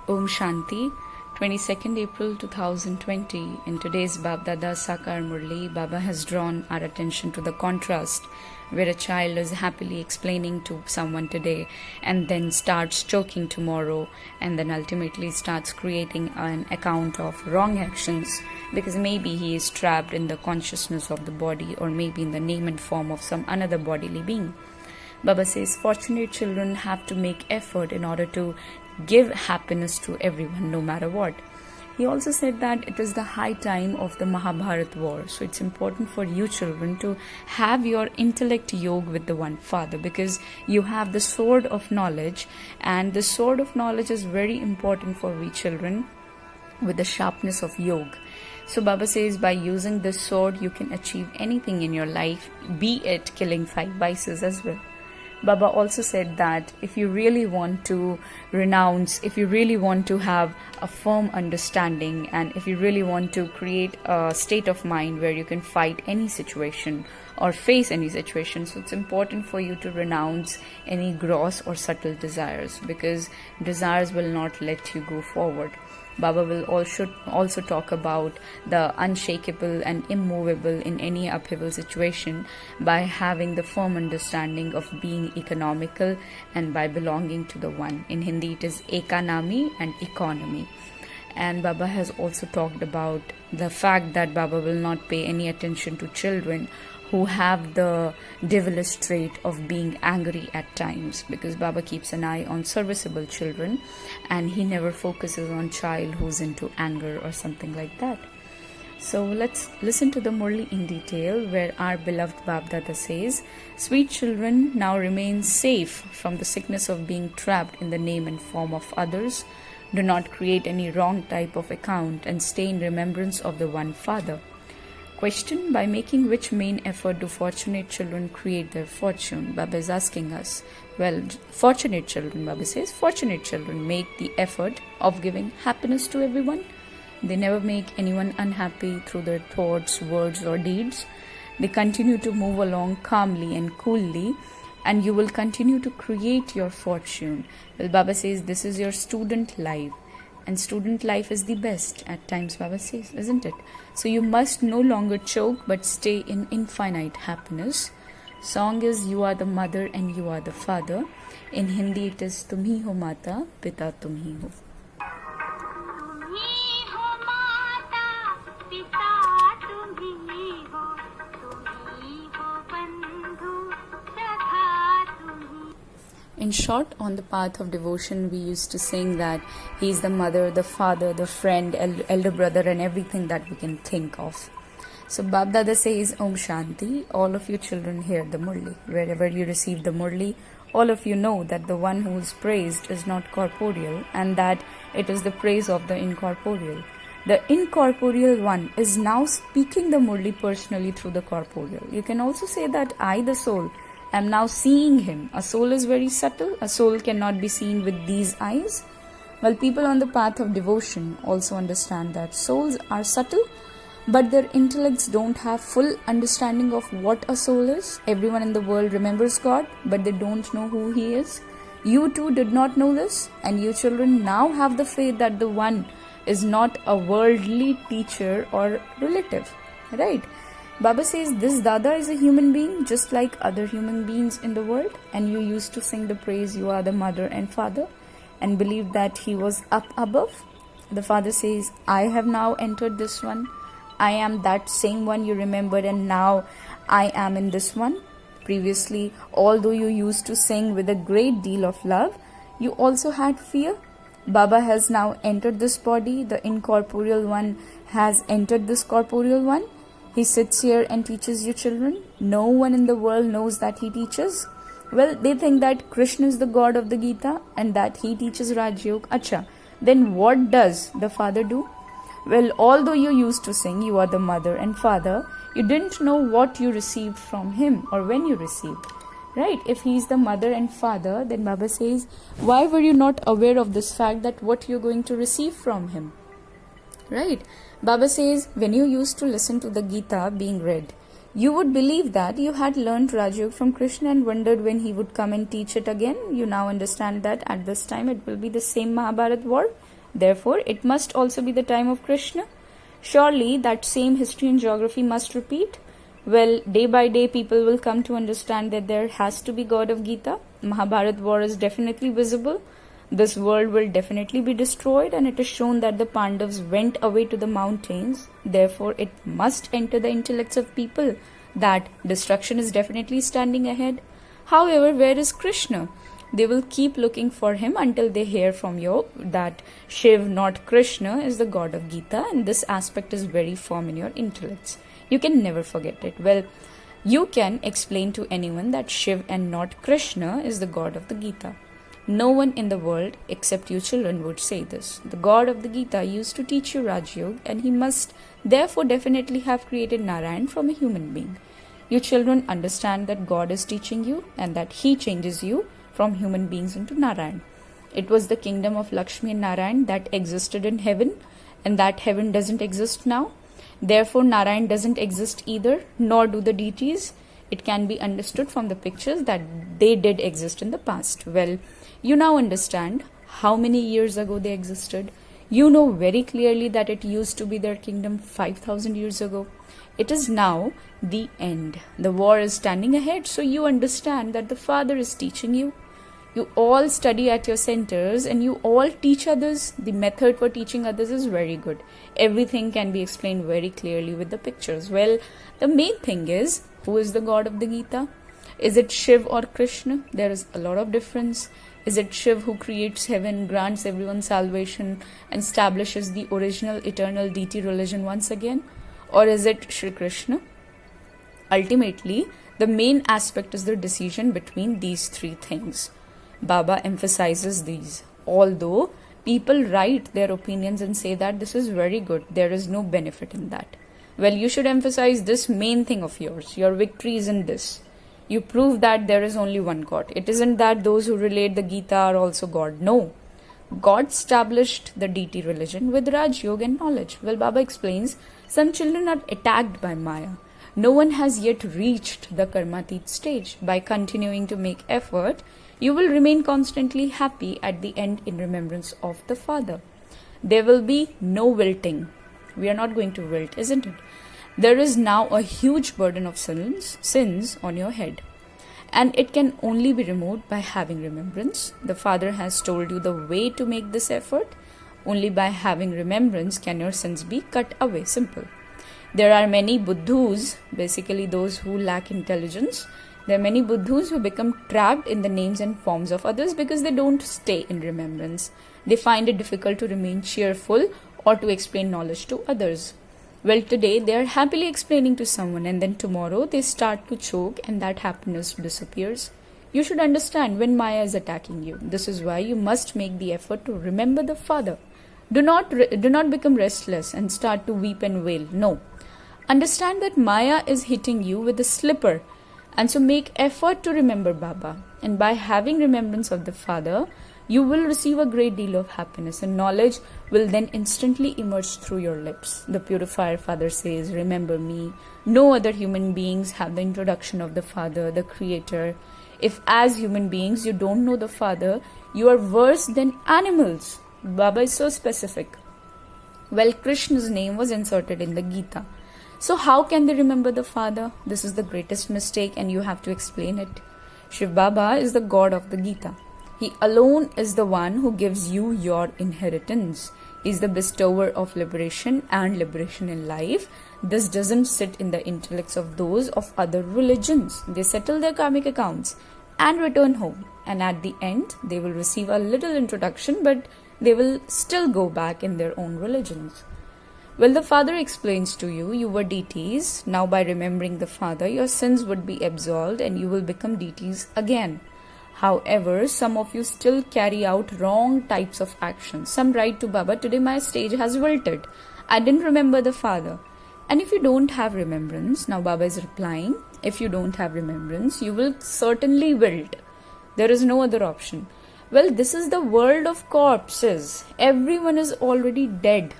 Om Shanti, 22nd April 2020. In today's Babdada Sakar Murli, Baba has drawn our attention to the contrast where a child is happily explaining to someone today and then starts choking tomorrow and then ultimately starts creating an account of wrong actions because maybe he is trapped in the consciousness of the body or maybe in the name and form of some another bodily being. Baba says fortunate children have to make effort in order to give happiness to everyone no matter what. He also said that it is the high time of the Mahabharata war. So it's important for you children to have your intellect yoga with the one father because you have the sword of knowledge, and the sword of knowledge is very important for we children with the sharpness of yoga. So Baba says by using this sword you can achieve anything in your life, be it killing 5 vices as well. Baba also said that if you really want to renounce, if you really want to have a firm understanding, and if you really want to create a state of mind where you can fight any situation or face any situation, so it's important for you to renounce any gross or subtle desires because desires will not let you go forward. Baba will also talk about the unshakable and immovable in any upheaval situation by having the firm understanding of being economical and by belonging to the one. In Hindi it is ekanami and economy. And Baba has also talked about the fact that Baba will not pay any attention to children who have the devilish trait of being angry at times because Baba keeps an eye on serviceable children and he never focuses on child who's into anger or something like that. So let's listen to the Murli in detail where our beloved Babdada says, sweet children, now remain safe from the sickness of being trapped in the name and form of others. Do not create any wrong type of account and stay in remembrance of the one Father. Question: by making which main effort do fortunate children create their fortune? Baba is asking us. Well, fortunate children, Baba says, fortunate children make the effort of giving happiness to everyone. They never make anyone unhappy through their thoughts, words or deeds. They continue to move along calmly and coolly, and you will continue to create your fortune. Well, Baba says this is your student life. And student life is the best at times, Baba says, isn't it? So you must no longer choke but stay in infinite happiness. Song is You Are the Mother and You Are the Father. In Hindi it is Tum hi ho mata, pita tum hi ho. In short, on the path of devotion, we used to sing that he is the mother, the father, the friend, elder brother and everything that we can think of. So Babdada says, Om Shanti, all of you children hear the Murli. Wherever you receive the Murli, all of you know that the one who is praised is not corporeal and that it is the praise of the incorporeal. The incorporeal one is now speaking the Murli personally through the corporeal. You can also say that I, the soul, am now seeing him. A soul is very subtle. A soul cannot be seen with these eyes. Well, people on the path of devotion also understand that souls are subtle, but their intellects don't have full understanding of what a soul is. Everyone in the world remembers God, but they don't know who he is. You too did not know this, and you children now have the faith that the one is not a worldly teacher or relative, right? Baba says this Dada is a human being just like other human beings in the world, and you used to sing the praise You Are the Mother and Father and believe that he was up above. The Father says, I have now entered this one. I am that same one you remembered and now I am in this one. Previously, although you used to sing with a great deal of love, you also had fear. Baba has now entered this body. The incorporeal one has entered this corporeal one. He sits here and teaches you children. No one in the world knows that he teaches. Well, they think that Krishna is the god of the Gita and that he teaches Raj Yoga. Acha, then what does the Father do? Well, although you used to sing You Are the Mother and Father, you didn't know what you received from him or when you received. Right? If he is the mother and father, then Baba says, why were you not aware of this fact that what you're going to receive from him? Right? Baba says, when you used to listen to the Gita being read, you would believe that you had learned Raj Yoga from Krishna and wondered when he would come and teach it again. You now understand that at this time it will be the same Mahabharata war. Therefore, it must also be the time of Krishna. Surely that same history and geography must repeat. Well, day by day people will come to understand that there has to be God of Gita. Mahabharat war is definitely visible. This world will definitely be destroyed, and it is shown that the Pandavas went away to the mountains. Therefore, it must enter the intellects of people that destruction is definitely standing ahead. However, where is Krishna? They will keep looking for him until they hear from you that Shiv, not Krishna, is the god of Gita, and this aspect is very firm in your intellects. You can never forget it. Well, you can explain to anyone that Shiv and not Krishna is the god of the Gita. No one in the world except you children would say this. The god of the Gita used to teach you Raj Yoga, and he must therefore definitely have created Narayan from a human being. You children understand that God is teaching you and that he changes you from human beings into Narayan. It was the kingdom of Lakshmi and Narayan that existed in heaven, and that heaven doesn't exist now. Therefore, Narayan doesn't exist either, nor do the deities. It can be understood from the pictures that they did exist in the past. Well, you now understand how many years ago they existed. You know very clearly that it used to be their kingdom 5,000 years ago. It is now the end. The war is standing ahead, so you understand that the Father is teaching you. You all study at your centers and you all teach others. The method for teaching others is very good. Everything can be explained very clearly with the pictures. Well, the main thing is, who is the god of the Gita? Is it Shiv or Krishna? There is a lot of difference. Is it Shiv who creates heaven, grants everyone salvation, and establishes the original eternal deity religion once again? Or is it Shri Krishna? Ultimately, the main aspect is the decision between these three things. Baba emphasizes these. Although people write their opinions and say that this is very good, there is no benefit in that. Well, you should emphasize this main thing of yours. Your victory is in this. You prove that there is only one God. It isn't that those who relate the Gita are also God. No. God established the deity religion with Raj Yoga and knowledge. Well, Baba explains, some children are attacked by Maya. No one has yet reached the Karmatit stage. By continuing to make effort, you will remain constantly happy at the end in remembrance of the Father. There will be no wilting. We are not going to wilt, isn't it? There is now a huge burden of sins on your head. And it can only be removed by having remembrance. The Father has told you the way to make this effort. Only by having remembrance can your sins be cut away. Simple. There are many buddhus, basically those who lack intelligence. There are many buddhus who become trapped in the names and forms of others because they don't stay in remembrance. They find it difficult to remain cheerful or to explain knowledge to others. Well, today they are happily explaining to someone, and then tomorrow they start to choke and that happiness disappears. You should understand when Maya is attacking you. This is why you must make the effort to remember the Father. Do not become restless and start to weep and wail. No. Understand that Maya is hitting you with a slipper, and so make effort to remember Baba. And by having remembrance of the Father, you will receive a great deal of happiness, and knowledge will then instantly emerge through your lips. The purifier Father says, remember me. No other human beings have the introduction of the Father, the Creator. If as human beings you don't know the Father, you are worse than animals. Baba is so specific. Well, Krishna's name was inserted in the Gita. So how can they remember the Father? This is the greatest mistake, and you have to explain it. Shiv Baba is the god of the Gita. He alone is the one who gives you your inheritance. He is the bestower of liberation and liberation in life. This doesn't sit in the intellects of those of other religions. They settle their karmic accounts and return home. And at the end, they will receive a little introduction, but they will still go back in their own religions. Well, the Father explains to you, you were deities. Now by remembering the Father, your sins would be absolved and you will become deities again. However, some of you still carry out wrong types of actions. Some write to Baba, today my stage has wilted. I didn't remember the Father. And if you don't have remembrance, now Baba is replying, if you don't have remembrance, you will certainly wilt. There is no other option. Well, this is the world of corpses. Everyone is already dead.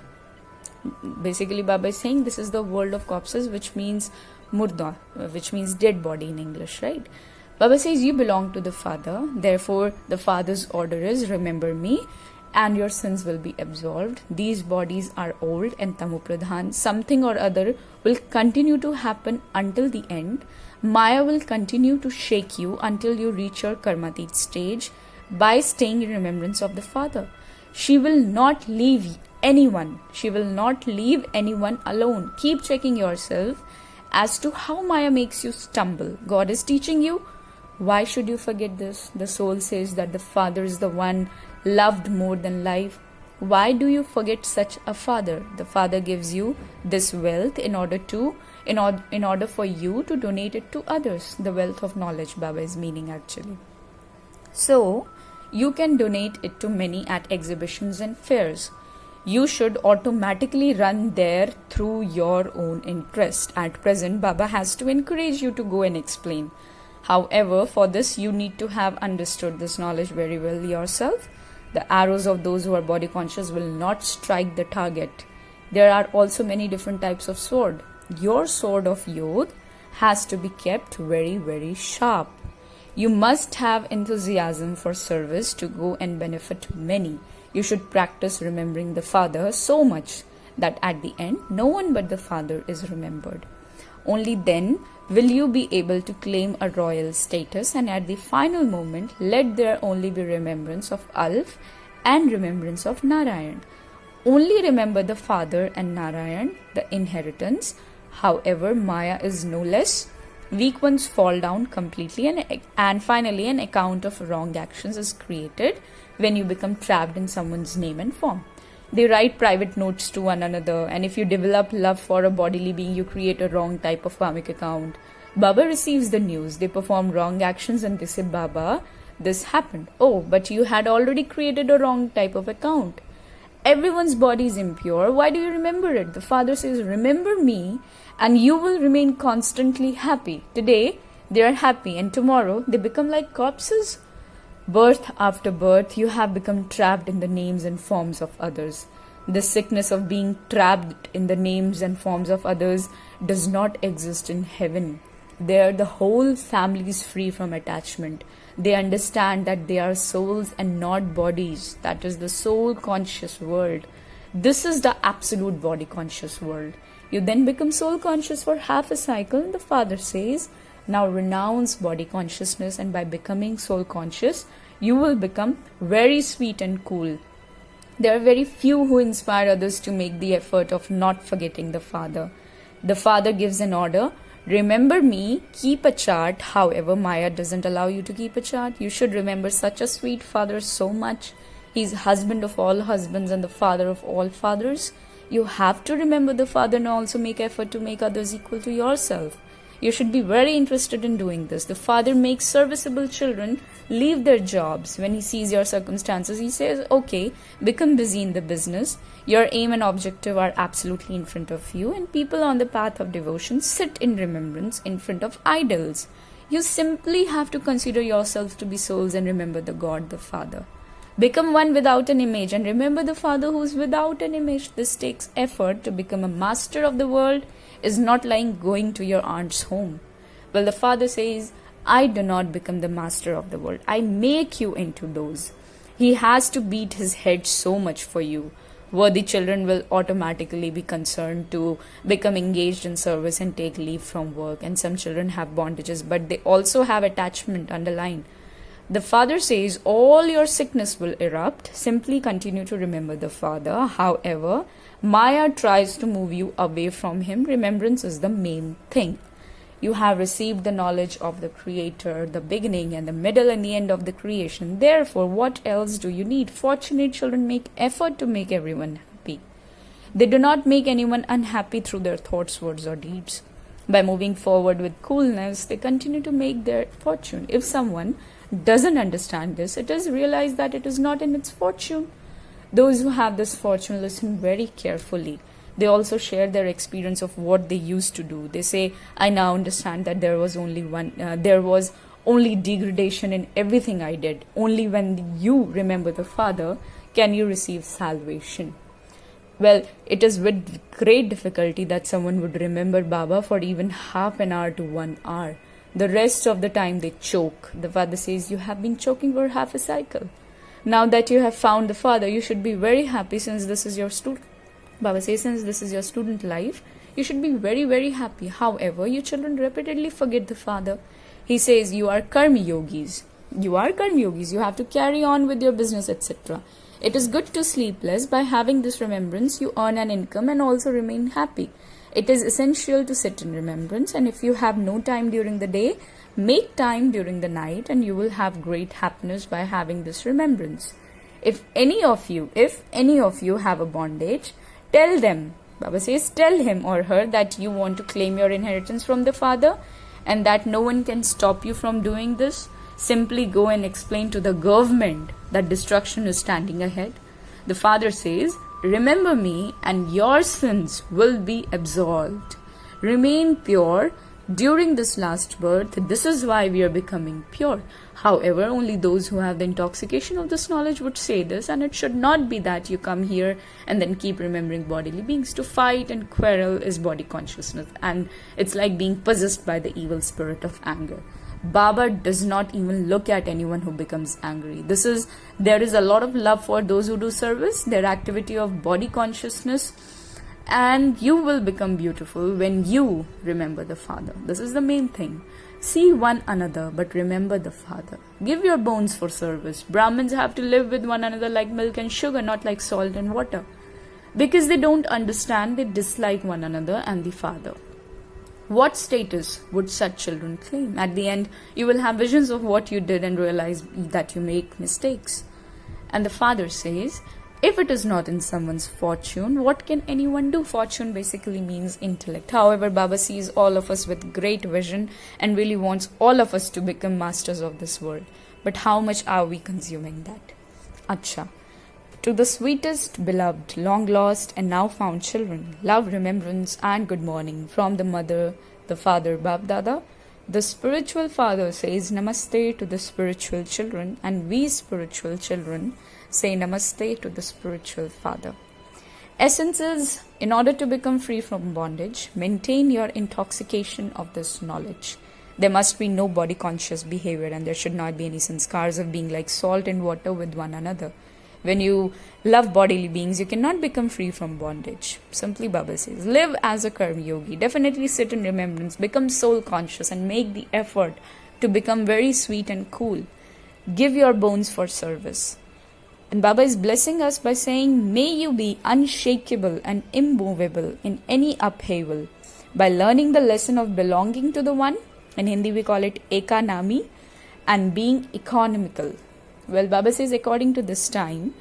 Basically, Baba is saying this is the world of corpses, which means murda, which means dead body in English, right? Baba says you belong to the Father. Therefore, the Father's order is remember me. and your sins will be absolved. These bodies are old and tamopradhan. Something or other will continue to happen until the end. Maya will continue to shake you until you reach your karmatit stage by staying in remembrance of the Father. She will not leave anyone. She will not leave anyone alone. Keep checking yourself as to how Maya makes you stumble. God is teaching you. Why should you forget this? The soul says that the Father is the one loved more than life. Why do you forget such a Father? The Father gives you this wealth in order for you to donate it to others. The wealth of knowledge, Baba is meaning actually. So, you can donate it to many at exhibitions and fairs. You should automatically run there through your own interest. At present, Baba has to encourage you to go and explain. However, for this you need to have understood this knowledge very well yourself. The arrows of those who are body conscious will not strike the target. There are also many different types of sword. Your sword of youth has to be kept very, very sharp. You must have enthusiasm for service to go and benefit many. You should practice remembering the Father so much that at the end, no one but the Father is remembered. Only then will you be able to claim a royal status, and at the final moment, let there only be remembrance of Alf and remembrance of Narayan. Only remember the Father and Narayan, the inheritance. However, Maya is no less. Weak ones fall down completely, and finally an account of wrong actions is created when you become trapped in someone's name and form. They write private notes to one another, and if you develop love for a bodily being, you create a wrong type of karmic account. Baba receives the news. They perform wrong actions and they say, Baba, this happened. Oh, but you had already created a wrong type of account. Everyone's body is impure. Why do you remember it? The Father says, remember me and you will remain constantly happy. Today, they are happy and tomorrow they become like corpses. Birth after birth, you have become trapped in the names and forms of others. The sickness of being trapped in the names and forms of others does not exist in heaven. There, the whole family is free from attachment. They understand that they are souls and not bodies. That is the soul conscious world. This is the absolute body conscious world. You then become soul conscious for half a cycle, and the Father says, now renounce body consciousness, and by becoming soul conscious, you will become very sweet and cool. There are very few who inspire others to make the effort of not forgetting the Father. The Father gives an order, remember me, keep a chart. However, Maya doesn't allow you to keep a chart. You should remember such a sweet Father so much. He's husband of all husbands and the father of all fathers. You have to remember the Father and also make effort to make others equal to yourself. You should be very interested in doing this. The Father makes serviceable children leave their jobs. When he sees your circumstances, he says, okay, become busy in the business. Your aim and objective are absolutely in front of you, and people on the path of devotion sit in remembrance in front of idols. You simply have to consider yourselves to be souls and remember the God, the Father. Become one without an image and remember the Father who is without an image. This takes effort. To become a master of the world is not like going to your aunt's home. Well, the Father says, I do not become the master of the world. I make you into those. He has to beat his head so much for you. Worthy children will automatically be concerned to become engaged in service and take leave from work. And some children have bondages, but they also have attachment underlying. The Father says, all your sickness will erupt. Simply continue to remember the Father. However, Maya tries to move you away from him. Remembrance is the main thing. You have received the knowledge of the Creator, the beginning and the middle and the end of the creation. Therefore, what else do you need? Fortunate children make effort to make everyone happy. They do not make anyone unhappy through their thoughts, words or deeds. By moving forward with coolness, they continue to make their fortune. If someone doesn't understand this, it is realized that it is not in its fortune. Those who have this fortune listen very carefully. They also share their experience of what they used to do. They say, I now understand that there was only degradation in everything I did. Only when you remember the Father can you receive salvation. Well, it is with great difficulty that someone would remember Baba for even half an hour to 1 hour. The rest of the time they choke. The Father says, you have been choking for half a cycle. Now that you have found the father, you should be very happy since this is your student. Baba says, since this is your student life, you should be very, very happy. However, you children repeatedly forget the father. He says, you are karma yogis. You are karma yogis. You have to carry on with your business, etc. It is good to sleep less. By having this remembrance, you earn an income and also remain happy. It is essential to sit in remembrance, and if you have no time during the day, make time during the night, and you will have great happiness by having this remembrance. If any of you have a bondage, tell them, Baba says, tell him or her that you want to claim your inheritance from the father and that no one can stop you from doing this. Simply go and explain to the government that destruction is standing ahead. The father says, remember me and your sins will be absolved. Remain pure during this last birth. This is why we are becoming pure. However, only those who have the intoxication of this knowledge would say this, and it should not be that you come here and then keep remembering bodily beings. To fight and quarrel is body consciousness, and it's like being possessed by the evil spirit of anger. Baba does not even look at anyone who becomes angry. There is a lot of love for those who do service, their activity of body consciousness, and you will become beautiful when you remember the Father. This is the main thing. See one another, but remember the Father. Give your bones for service. Brahmins have to live with one another like milk and sugar, not like salt and water. Because they don't understand, they dislike one another and the Father. What status would such children claim? At the end, you will have visions of what you did and realize that you make mistakes. And the Father says, if it is not in someone's fortune, what can anyone do? Fortune basically means intellect. However, Baba sees all of us with great vision and really wants all of us to become masters of this world. But how much are we consuming that? Acha. To the sweetest, beloved, long lost and now found children, love, remembrance and good morning from the mother, the father, Bab Dada. The spiritual father says namaste to the spiritual children, and we spiritual children say namaste to the spiritual father. Essence is, in order to become free from bondage, maintain your intoxication of this knowledge. There must be no body conscious behavior, and there should not be any sanskars of being like salt and water with one another. When you love bodily beings, you cannot become free from bondage. Simply Baba says, live as a karma yogi. Definitely sit in remembrance, become soul conscious and make the effort to become very sweet and cool. Give your bones for service. And Baba is blessing us by saying, may you be unshakable and immovable in any upheaval by learning the lesson of belonging to the One. In Hindi we call it Eka Nami, and being economical. Well, Baba says according to this time,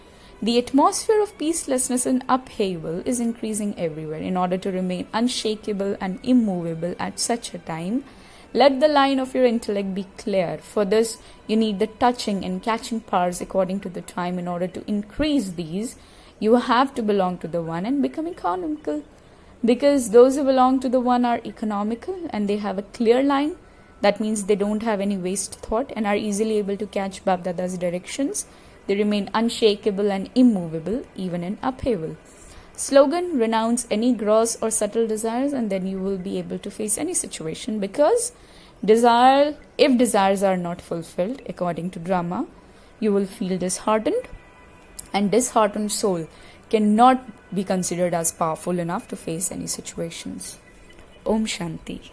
the atmosphere of peacelessness and upheaval is increasing everywhere. In order to remain unshakable and immovable at such a time, let the line of your intellect be clear. For this, you need the touching and catching powers according to the time. In order to increase these, you have to belong to the One and become economical. Because those who belong to the One are economical and they have a clear line. That means they don't have any waste thought and are easily able to catch Bab Dada's directions. They remain unshakable and immovable even in upheaval. Slogan, renounce any gross or subtle desires and then you will be able to face any situation, because if desires are not fulfilled according to drama, you will feel disheartened, and disheartened soul cannot be considered as powerful enough to face any situations. Om Shanti.